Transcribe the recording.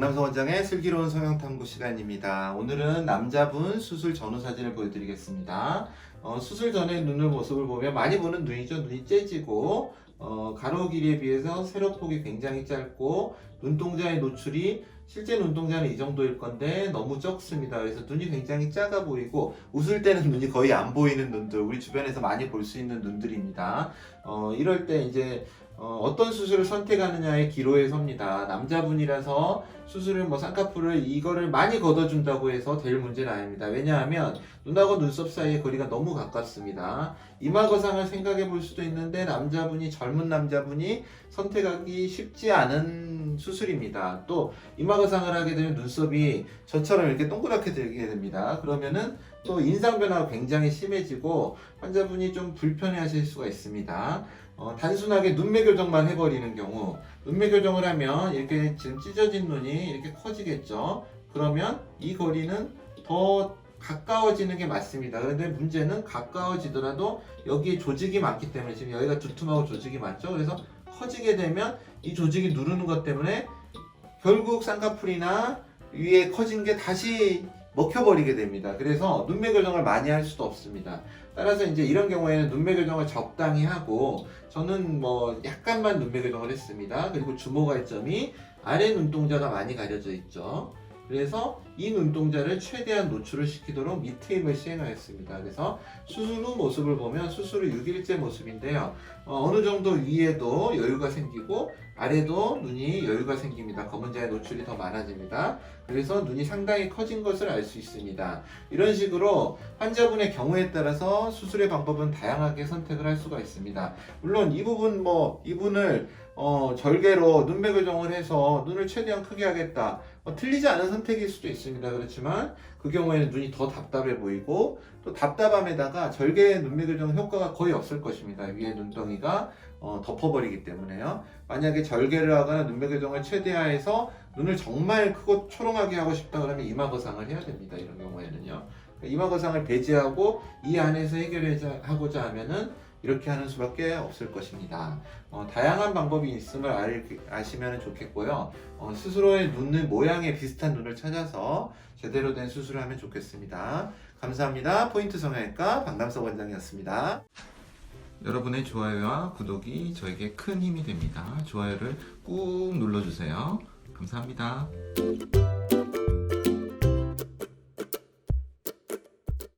박남석 원장의 슬기로운 성형탐구 시간입니다. 오늘은 남자분 수술 전후 사진을 보여드리겠습니다. 수술 전의 눈의 모습을 보면 많이 보는 눈이죠. 눈이 째지고 가로 길이에 비해서 세로폭이 굉장히 짧고 눈동자의 노출이 실제 눈동자는 이 정도일 건데 너무 적습니다. 그래서 눈이 굉장히 작아 보이고 웃을 때는 눈이 거의 안 보이는 눈들, 우리 주변에서 많이 볼 수 있는 눈들입니다. 이럴 때 이제 어떤 수술을 선택하느냐의 기로에 섭니다. 남자분이라서 수술을 쌍꺼풀을 이거를 많이 걷어준다고 해서 될 문제는 아닙니다. 왜냐하면 눈하고 눈썹 사이의 거리가 너무 가깝습니다. 이마 거상을 생각해 볼 수도 있는데 젊은 남자분이 선택하기 쉽지 않은 수술입니다. 또 이마 거상을 하게 되면 눈썹이 저처럼 이렇게 동그랗게 들게 됩니다. 그러면은 또 인상 변화가 굉장히 심해지고 환자분이 좀 불편해 하실 수가 있습니다. 단순하게 눈매 교정만 해버리는 경우, 눈매 교정을 하면 이렇게 지금 찢어진 눈이 이렇게 커지겠죠. 그러면 이 거리는 더 가까워지는 게 맞습니다. 그런데 문제는 가까워지더라도 여기에 조직이 많기 때문에, 지금 여기가 두툼하고 조직이 많죠. 그래서 커지게 되면 이 조직이 누르는 것 때문에 결국 쌍꺼풀이나 위에 커진 게 다시 먹혀버리게 됩니다. 그래서 눈매 교정을 많이 할 수도 없습니다. 따라서 이제 이런 경우에는 눈매 교정을 적당히 하고, 저는 약간만 눈매 교정을 했습니다. 그리고 주목할 점이 아래 눈동자가 많이 가려져 있죠. 그래서 이 눈동자를 최대한 노출을 시키도록 밑트임을 시행하였습니다. 그래서 수술 후 모습을 보면 수술 후 6일째 모습인데요. 어느 정도 위에도 여유가 생기고 아래도 눈이 여유가 생깁니다. 검은자의 노출이 더 많아집니다. 그래서 눈이 상당히 커진 것을 알 수 있습니다. 이런 식으로 환자분의 경우에 따라서 수술의 방법은 다양하게 선택을 할 수가 있습니다. 물론 이분을 절개로 눈매 교정을 해서 눈을 최대한 크게 하겠다, 틀리지 않은 선택일 수도 있습니다. 그렇지만 그 경우에는 눈이 더 답답해 보이고, 또 답답함에다가 절개 눈매 교정 효과가 거의 없을 것입니다. 위에 눈덩이가 덮어버리기 때문에요. 만약에 절개를 하거나 눈매 교정을 최대화해서 눈을 정말 크고 초롱하게 하고 싶다 그러면 이마 거상을 해야 됩니다. 이런 경우에는요. 이마 거상을 배제하고 이 안에서 해결하고자 하면은 이렇게 하는 수밖에 없을 것입니다. 다양한 방법이 있음을 아시면 좋겠고요. 스스로의 눈의 모양에 비슷한 눈을 찾아서 제대로 된 수술을 하면 좋겠습니다. 감사합니다. 포인트 성형외과 박남석 원장이었습니다. 여러분의 좋아요와 구독이 저에게 큰 힘이 됩니다. 좋아요를 꾹 눌러주세요. 감사합니다.